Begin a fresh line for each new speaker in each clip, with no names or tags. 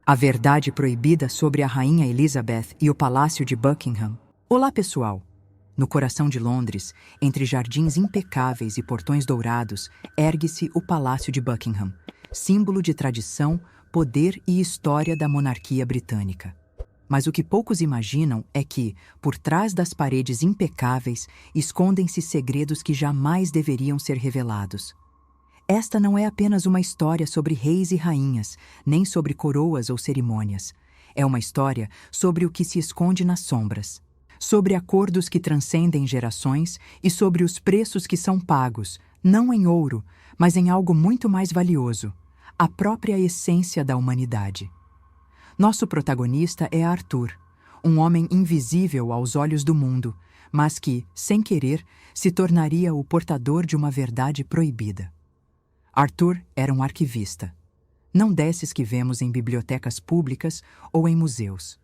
A Verdade Proibida sobre a Rainha Elizabeth e o Palácio de Buckingham. Olá, pessoal! No coração de Londres, entre jardins impecáveis e portões dourados, ergue-se o Palácio de Buckingham, símbolo de tradição, poder e história da monarquia britânica. Mas o que poucos imaginam é que, por trás das paredes impecáveis, escondem-se segredos que jamais deveriam ser revelados. Esta não é apenas uma história sobre reis e rainhas, nem sobre coroas ou cerimônias. É uma história sobre o que se esconde nas sombras, sobre acordos que transcendem gerações e sobre os preços que são pagos, não em ouro, mas em algo muito mais valioso, a própria essência da humanidade. Nosso protagonista é Arthur, um homem invisível aos olhos do mundo, mas que, sem querer, se tornaria o portador de uma verdade proibida. Arthur era um arquivista, não desses que vemos em bibliotecas públicas ou em museus.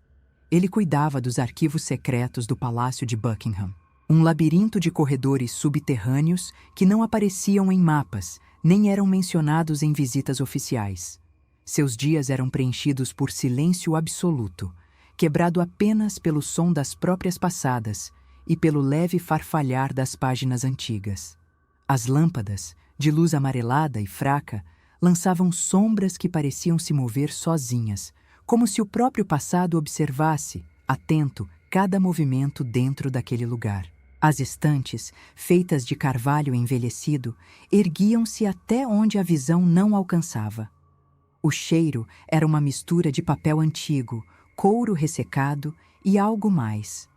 Ele cuidava dos arquivos secretos do Palácio de Buckingham, um labirinto de corredores subterrâneos que não apareciam em mapas, nem eram mencionados em visitas oficiais. Seus dias eram preenchidos por silêncio absoluto, quebrado apenas pelo som das próprias passadas e pelo leve farfalhar das páginas antigas. As lâmpadas, de luz amarelada e fraca, lançavam sombras que pareciam se mover sozinhas, como se o próprio passado observasse, atento, cada movimento dentro daquele lugar. As estantes, feitas de carvalho envelhecido, erguiam-se até onde a visão não alcançava. O cheiro era uma mistura de papel antigo, couro ressecado e algo mais.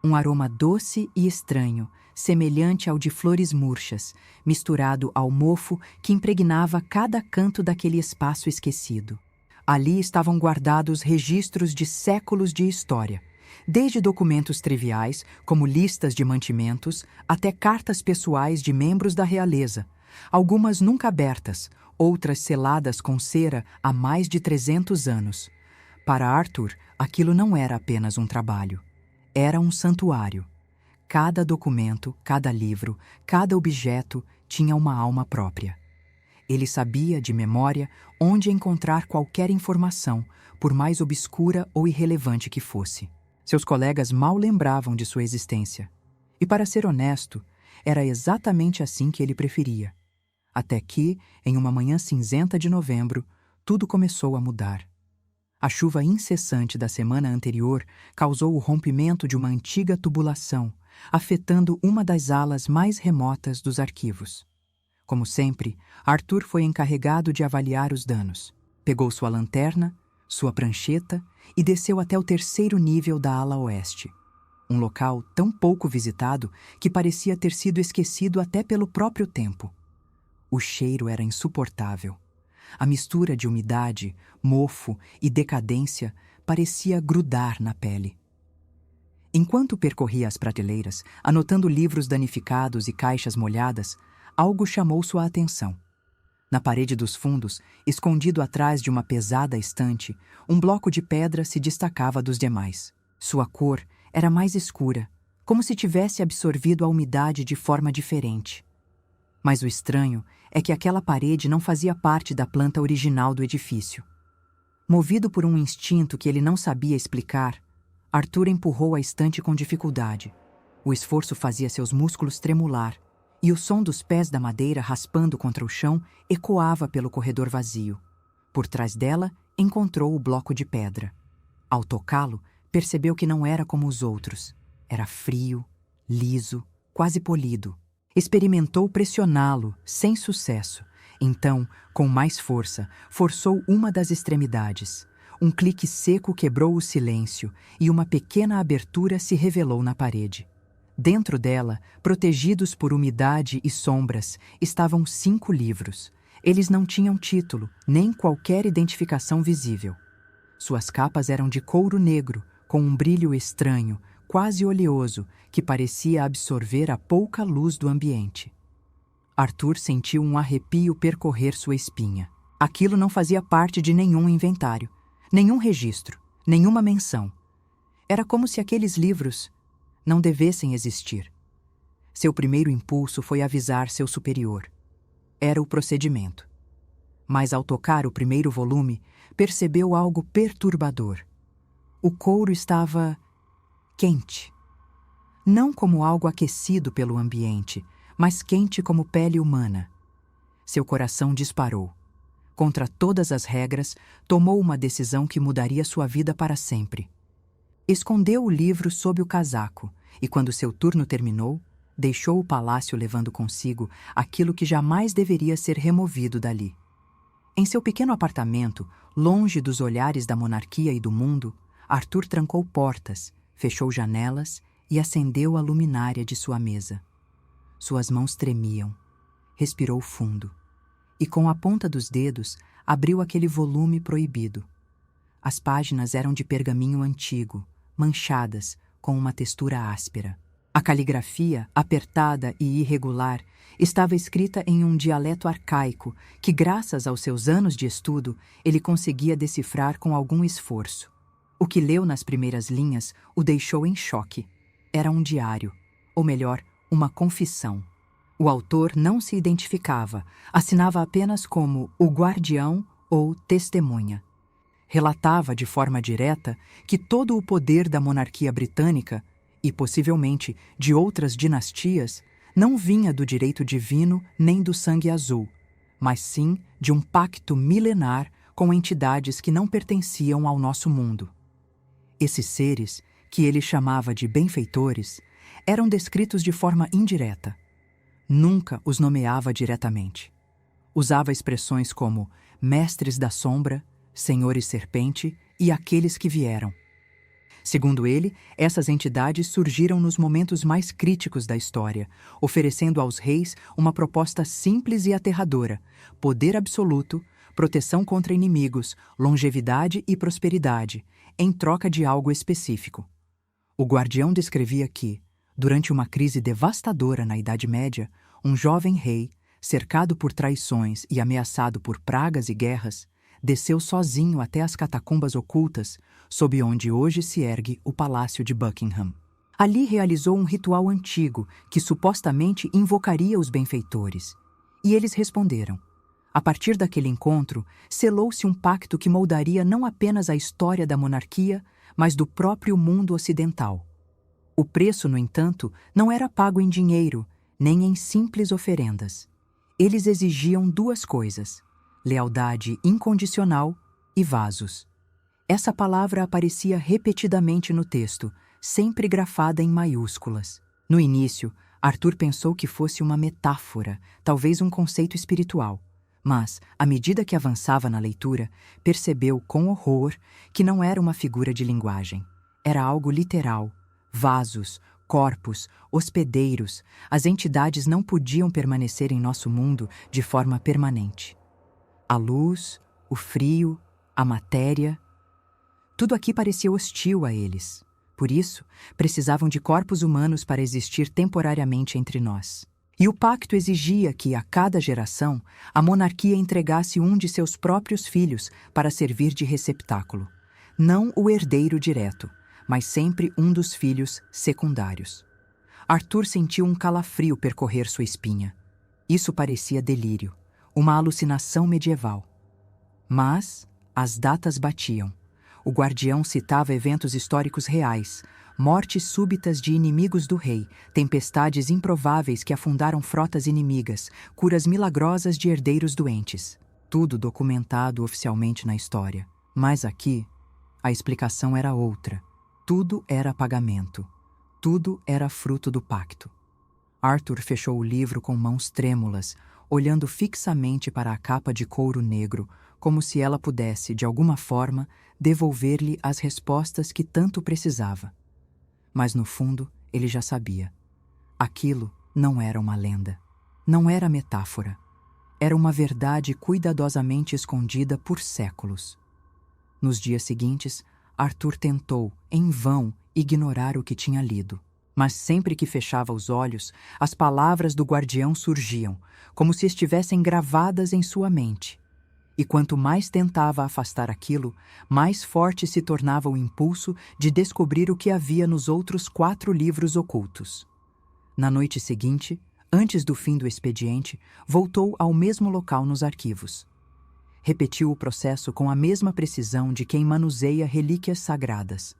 Um aroma doce e estranho, semelhante ao de flores murchas, misturado ao mofo que impregnava cada canto daquele espaço esquecido. Ali estavam guardados registros de séculos de história, desde documentos triviais, como listas de mantimentos, até cartas pessoais de membros da realeza, algumas nunca abertas, outras seladas com cera há mais de 300 anos. Para Arthur, aquilo não era apenas um trabalho. Era um santuário. Cada documento, cada livro, cada objeto tinha uma alma própria. Ele sabia, de memória, onde encontrar qualquer informação, por mais obscura ou irrelevante que fosse. Seus colegas mal lembravam de sua existência. E, para ser honesto, era exatamente assim que ele preferia. Até que, em uma manhã cinzenta de novembro, tudo começou a mudar. A chuva incessante da semana anterior causou o rompimento de uma antiga tubulação, afetando uma das alas mais remotas dos arquivos. Como sempre, Arthur foi encarregado de avaliar os danos. Pegou sua lanterna, sua prancheta e desceu até o 3º nível da ala oeste. Um local tão pouco visitado que parecia ter sido esquecido até pelo próprio tempo. O cheiro era insuportável. A mistura de umidade, mofo e decadência parecia grudar na pele. Enquanto percorria as prateleiras, anotando livros danificados e caixas molhadas, algo chamou sua atenção. Na parede dos fundos, escondido atrás de uma pesada estante, um bloco de pedra se destacava dos demais. Sua cor era mais escura, como se tivesse absorvido a umidade de forma diferente. Mas o estranho é que aquela parede não fazia parte da planta original do edifício. Movido por um instinto que ele não sabia explicar, Arthur empurrou a estante com dificuldade. O esforço fazia seus músculos tremular, e o som dos pés da madeira raspando contra o chão ecoava pelo corredor vazio. Por trás dela, encontrou o bloco de pedra. Ao tocá-lo, percebeu que não era como os outros. Era frio, liso, quase polido. Experimentou pressioná-lo, sem sucesso. Então, com mais força, forçou uma das extremidades. Um clique seco quebrou o silêncio e uma pequena abertura se revelou na parede. Dentro dela, protegidos por umidade e sombras, estavam 5 livros. Eles não tinham título, nem qualquer identificação visível. Suas capas eram de couro negro, com um brilho estranho, quase oleoso, que parecia absorver a pouca luz do ambiente. Arthur sentiu um arrepio percorrer sua espinha. Aquilo não fazia parte de nenhum inventário, nenhum registro, nenhuma menção. Era como se aqueles livros não devessem existir. Seu primeiro impulso foi avisar seu superior. Era o procedimento. Mas ao tocar o primeiro volume, percebeu algo perturbador. O couro estava quente. Não como algo aquecido pelo ambiente, mas quente como pele humana. Seu coração disparou. Contra todas as regras, tomou uma decisão que mudaria sua vida para sempre. Escondeu o livro sob o casaco e, quando seu turno terminou, deixou o palácio levando consigo aquilo que jamais deveria ser removido dali. Em seu pequeno apartamento, longe dos olhares da monarquia e do mundo, Arthur trancou portas, fechou janelas e acendeu a luminária de sua mesa. Suas mãos tremiam. Respirou fundo. E com a ponta dos dedos, abriu aquele volume proibido. As páginas eram de pergaminho antigo, manchadas, com uma textura áspera. A caligrafia, apertada e irregular, estava escrita em um dialeto arcaico que, graças aos seus anos de estudo, ele conseguia decifrar com algum esforço. O que leu nas primeiras linhas o deixou em choque. Era um diário, ou melhor, uma confissão. O autor não se identificava, assinava apenas como o guardião ou testemunha. Relatava de forma direta que todo o poder da monarquia britânica, e possivelmente de outras dinastias, não vinha do direito divino nem do sangue azul, mas sim de um pacto milenar com entidades que não pertenciam ao nosso mundo. Esses seres, que ele chamava de benfeitores, eram descritos de forma indireta. Nunca os nomeava diretamente. Usava expressões como mestres da sombra, senhores serpente e aqueles que vieram. Segundo ele, essas entidades surgiram nos momentos mais críticos da história, oferecendo aos reis uma proposta simples e aterradora: poder absoluto, proteção contra inimigos, longevidade e prosperidade, em troca de algo específico. O guardião descrevia que, durante uma crise devastadora na Idade Média, um jovem rei, cercado por traições e ameaçado por pragas e guerras, desceu sozinho até as catacumbas ocultas, sob onde hoje se ergue o Palácio de Buckingham. Ali realizou um ritual antigo que supostamente invocaria os benfeitores. E eles responderam. A partir daquele encontro, selou-se um pacto que moldaria não apenas a história da monarquia, mas do próprio mundo ocidental. O preço, no entanto, não era pago em dinheiro, nem em simples oferendas. Eles exigiam duas coisas: lealdade incondicional e vasos. Essa palavra aparecia repetidamente no texto, sempre grafada em maiúsculas. No início, Arthur pensou que fosse uma metáfora, talvez um conceito espiritual. Mas, à medida que avançava na leitura, percebeu com horror que não era uma figura de linguagem. Era algo literal. Vasos, corpos, hospedeiros, as entidades não podiam permanecer em nosso mundo de forma permanente. A luz, o frio, a matéria, tudo aqui parecia hostil a eles. Por isso, precisavam de corpos humanos para existir temporariamente entre nós. E o pacto exigia que, a cada geração, a monarquia entregasse um de seus próprios filhos para servir de receptáculo. Não o herdeiro direto, mas sempre um dos filhos secundários. Arthur sentiu um calafrio percorrer sua espinha. Isso parecia delírio, uma alucinação medieval. Mas as datas batiam. O guardião citava eventos históricos reais, mortes súbitas de inimigos do rei, tempestades improváveis que afundaram frotas inimigas, curas milagrosas de herdeiros doentes. Tudo documentado oficialmente na história. Mas aqui, a explicação era outra. Tudo era pagamento. Tudo era fruto do pacto. Arthur fechou o livro com mãos trêmulas, olhando fixamente para a capa de couro negro, como se ela pudesse, de alguma forma, devolver-lhe as respostas que tanto precisava. Mas, no fundo, ele já sabia. Aquilo não era uma lenda. Não era metáfora. Era uma verdade cuidadosamente escondida por séculos. Nos dias seguintes, Arthur tentou, em vão, ignorar o que tinha lido. Mas sempre que fechava os olhos, as palavras do guardião surgiam, como se estivessem gravadas em sua mente. E quanto mais tentava afastar aquilo, mais forte se tornava o impulso de descobrir o que havia nos outros 4 livros ocultos. Na noite seguinte, antes do fim do expediente, voltou ao mesmo local nos arquivos. Repetiu o processo com a mesma precisão de quem manuseia relíquias sagradas.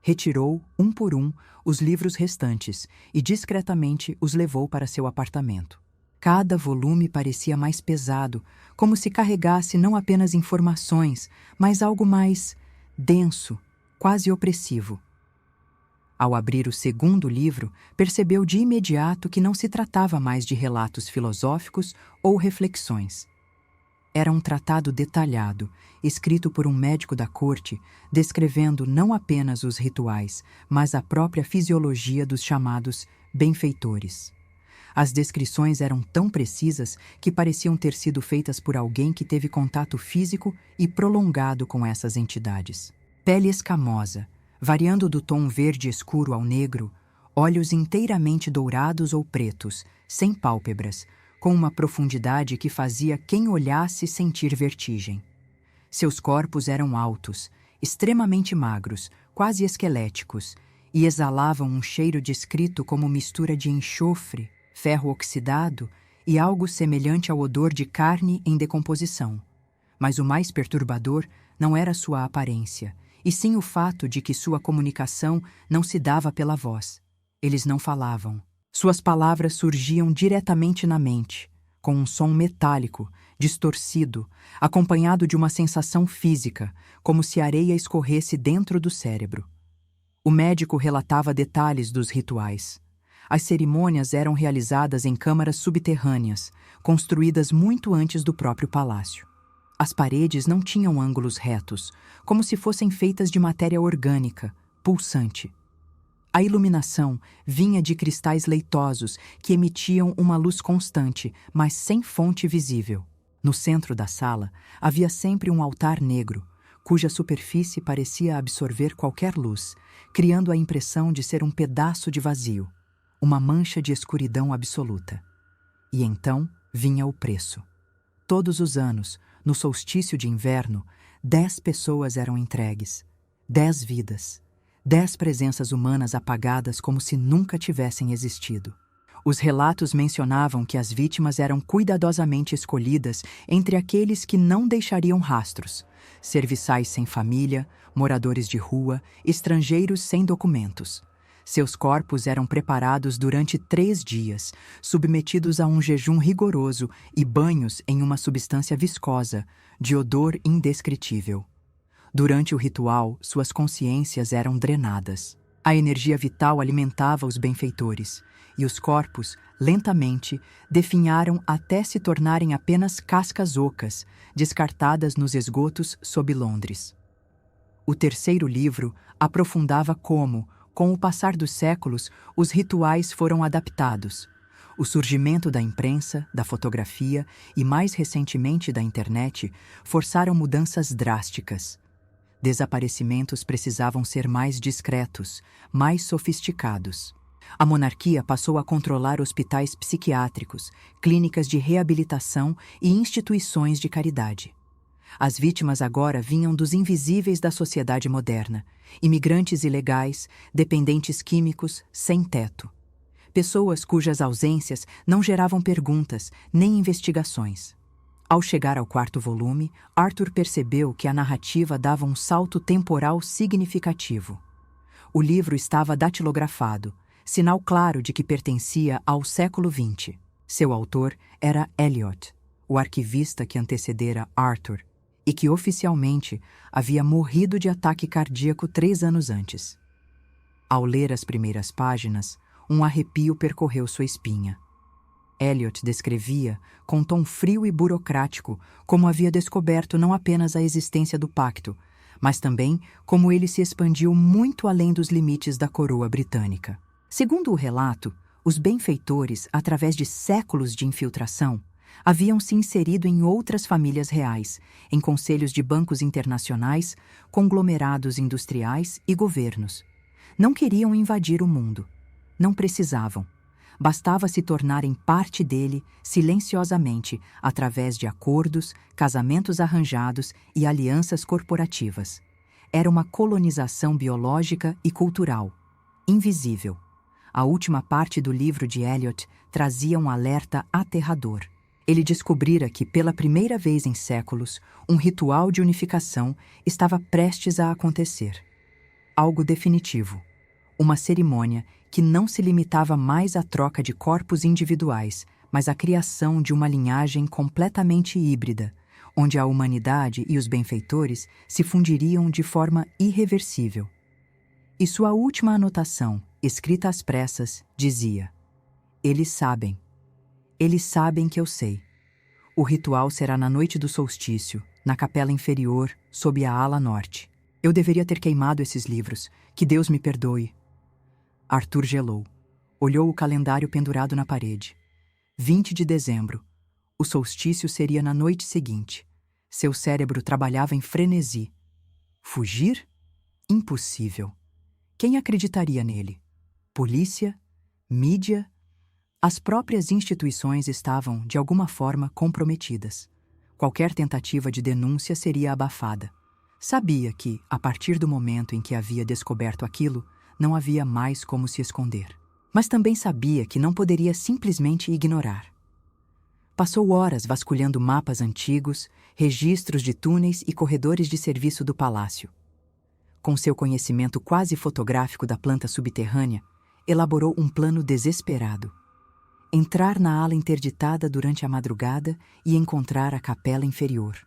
Retirou, um por um, os livros restantes e discretamente os levou para seu apartamento. Cada volume parecia mais pesado, como se carregasse não apenas informações, mas algo mais denso, quase opressivo. Ao abrir o segundo livro, percebeu de imediato que não se tratava mais de relatos filosóficos ou reflexões. Era um tratado detalhado, escrito por um médico da corte, descrevendo não apenas os rituais, mas a própria fisiologia dos chamados benfeitores. As descrições eram tão precisas que pareciam ter sido feitas por alguém que teve contato físico e prolongado com essas entidades. Pele escamosa, variando do tom verde escuro ao negro, olhos inteiramente dourados ou pretos, sem pálpebras, com uma profundidade que fazia quem olhasse sentir vertigem. Seus corpos eram altos, extremamente magros, quase esqueléticos, e exalavam um cheiro descrito como mistura de enxofre, ferro oxidado e algo semelhante ao odor de carne em decomposição. Mas o mais perturbador não era sua aparência, e sim o fato de que sua comunicação não se dava pela voz. Eles não falavam. Suas palavras surgiam diretamente na mente, com um som metálico, distorcido, acompanhado de uma sensação física, como se areia escorresse dentro do cérebro. O médico relatava detalhes dos rituais. As cerimônias eram realizadas em câmaras subterrâneas, construídas muito antes do próprio palácio. As paredes não tinham ângulos retos, como se fossem feitas de matéria orgânica, pulsante. A iluminação vinha de cristais leitosos que emitiam uma luz constante, mas sem fonte visível. No centro da sala havia sempre um altar negro, cuja superfície parecia absorver qualquer luz, criando a impressão de ser um pedaço de vazio, uma mancha de escuridão absoluta. E então vinha o preço. Todos os anos, no solstício de inverno, 10 pessoas eram entregues, 10 vidas. 10 presenças humanas apagadas como se nunca tivessem existido. Os relatos mencionavam que as vítimas eram cuidadosamente escolhidas entre aqueles que não deixariam rastros: serviçais sem família, moradores de rua, estrangeiros sem documentos. Seus corpos eram preparados durante 3 dias, submetidos a um jejum rigoroso e banhos em uma substância viscosa, de odor indescritível. Durante o ritual, suas consciências eram drenadas. A energia vital alimentava os benfeitores, e os corpos, lentamente, definharam até se tornarem apenas cascas ocas, descartadas nos esgotos sob Londres. O terceiro livro aprofundava como, com o passar dos séculos, os rituais foram adaptados. O surgimento da imprensa, da fotografia e, mais recentemente, da internet forçaram mudanças drásticas. Desaparecimentos precisavam ser mais discretos, mais sofisticados. A monarquia passou a controlar hospitais psiquiátricos, clínicas de reabilitação e instituições de caridade. As vítimas agora vinham dos invisíveis da sociedade moderna, imigrantes ilegais, dependentes químicos, sem teto. Pessoas cujas ausências não geravam perguntas nem investigações. Ao chegar ao 4º volume, Arthur percebeu que a narrativa dava um salto temporal significativo. O livro estava datilografado, sinal claro de que pertencia ao século XX. Seu autor era Eliot, o arquivista que antecedera Arthur, e que oficialmente havia morrido de ataque cardíaco 3 anos antes. Ao ler as primeiras páginas, um arrepio percorreu sua espinha. Eliot descrevia, com tom frio e burocrático, como havia descoberto não apenas a existência do pacto, mas também como ele se expandiu muito além dos limites da coroa britânica. Segundo o relato, os benfeitores, através de séculos de infiltração, haviam se inserido em outras famílias reais, em conselhos de bancos internacionais, conglomerados industriais e governos. Não queriam invadir o mundo. Não precisavam. Bastava se tornarem parte dele silenciosamente, através de acordos, casamentos arranjados e alianças corporativas. Era uma colonização biológica e cultural, invisível. A última parte do livro de Eliot trazia um alerta aterrador. Ele descobrira que, pela primeira vez em séculos, um ritual de unificação estava prestes a acontecer. Algo definitivo. Uma cerimônia que não se limitava mais à troca de corpos individuais, mas à criação de uma linhagem completamente híbrida, onde a humanidade e os benfeitores se fundiriam de forma irreversível. E sua última anotação, escrita às pressas, dizia: Eles sabem que eu sei. O ritual será na noite do solstício, na capela inferior, sob a ala norte. Eu deveria ter queimado esses livros. Que Deus me perdoe. Arthur gelou. Olhou o calendário pendurado na parede. 20 de dezembro. O solstício seria na noite seguinte. Seu cérebro trabalhava em frenesi. Fugir? Impossível. Quem acreditaria nele? Polícia? Mídia? As próprias instituições estavam, de alguma forma, comprometidas. Qualquer tentativa de denúncia seria abafada. Sabia que, a partir do momento em que havia descoberto aquilo, não havia mais como se esconder. Mas também sabia que não poderia simplesmente ignorar. Passou horas vasculhando mapas antigos, registros de túneis e corredores de serviço do palácio. Com seu conhecimento quase fotográfico da planta subterrânea, elaborou um plano desesperado. Entrar na ala interditada durante a madrugada e encontrar a capela inferior.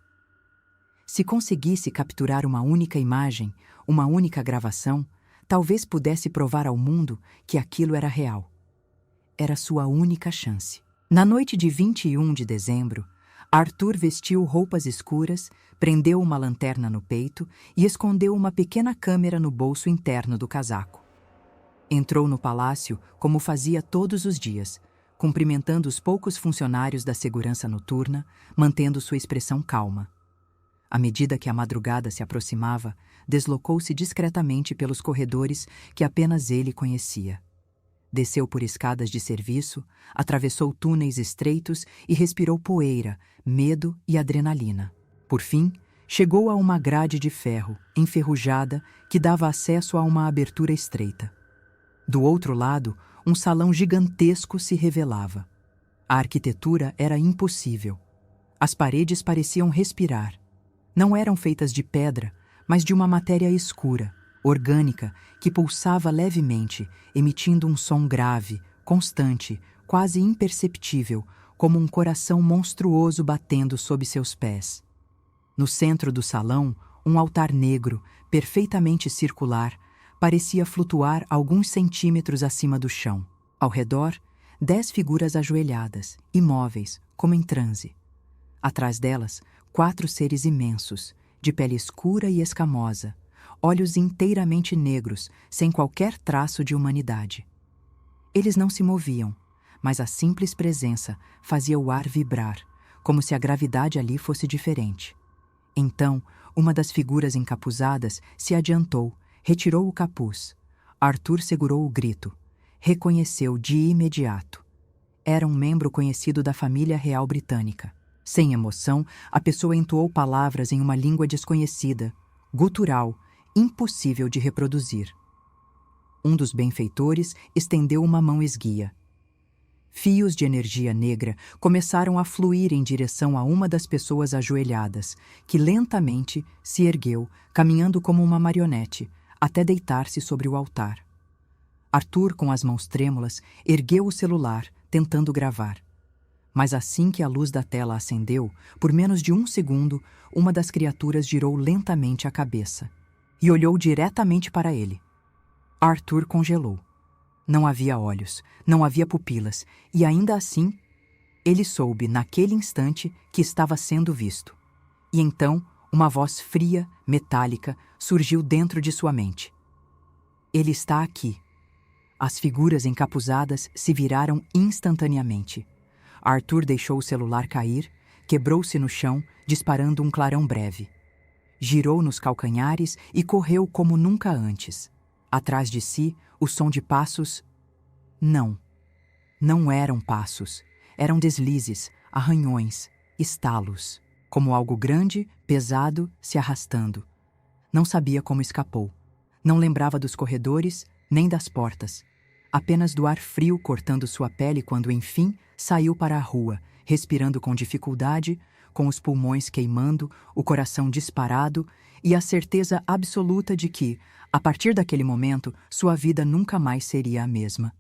Se conseguisse capturar uma única imagem, uma única gravação, talvez pudesse provar ao mundo que aquilo era real. Era sua única chance. Na noite de 21 de dezembro, Arthur vestiu roupas escuras, prendeu uma lanterna no peito e escondeu uma pequena câmera no bolso interno do casaco. Entrou no palácio como fazia todos os dias, cumprimentando os poucos funcionários da segurança noturna, mantendo sua expressão calma. À medida que a madrugada se aproximava, deslocou-se discretamente pelos corredores que apenas ele conhecia. Desceu por escadas de serviço, atravessou túneis estreitos e respirou poeira, medo e adrenalina. Por fim, chegou a uma grade de ferro, enferrujada, que dava acesso a uma abertura estreita. Do outro lado, um salão gigantesco se revelava. A arquitetura era impossível. As paredes pareciam respirar. Não eram feitas de pedra, mas de uma matéria escura, orgânica, que pulsava levemente, emitindo um som grave, constante, quase imperceptível, como um coração monstruoso batendo sob seus pés. No centro do salão, um altar negro, perfeitamente circular, parecia flutuar alguns centímetros acima do chão. Ao redor, 10 figuras ajoelhadas, imóveis, como em transe. Atrás delas, 4 seres imensos, de pele escura e escamosa, olhos inteiramente negros, sem qualquer traço de humanidade. Eles não se moviam, mas a simples presença fazia o ar vibrar, como se a gravidade ali fosse diferente. Então, uma das figuras encapuzadas se adiantou, retirou o capuz. Arthur segurou o grito. Reconheceu de imediato. Era um membro conhecido da família real britânica. Sem emoção, a pessoa entoou palavras em uma língua desconhecida, gutural, impossível de reproduzir. Um dos benfeitores estendeu uma mão esguia. Fios de energia negra começaram a fluir em direção a uma das pessoas ajoelhadas, que lentamente se ergueu, caminhando como uma marionete, até deitar-se sobre o altar. Arthur, com as mãos trêmulas, ergueu o celular, tentando gravar. Mas assim que a luz da tela acendeu, por menos de 1 segundo, uma das criaturas girou lentamente a cabeça e olhou diretamente para ele. Arthur congelou. Não havia olhos, não havia pupilas, e ainda assim, ele soube, naquele instante, que estava sendo visto. E então, uma voz fria, metálica, surgiu dentro de sua mente. Ele está aqui. As figuras encapuzadas se viraram instantaneamente. Arthur deixou o celular cair, quebrou-se no chão, disparando um clarão breve. Girou nos calcanhares e correu como nunca antes. Atrás de si, o som de passos... Não eram passos. Eram deslizes, arranhões, estalos, como algo grande, pesado, se arrastando. Não sabia como escapou. Não lembrava dos corredores, nem das portas. Apenas do ar frio cortando sua pele quando, enfim, saiu para a rua, respirando com dificuldade, com os pulmões queimando, o coração disparado e a certeza absoluta de que, a partir daquele momento, sua vida nunca mais seria a mesma.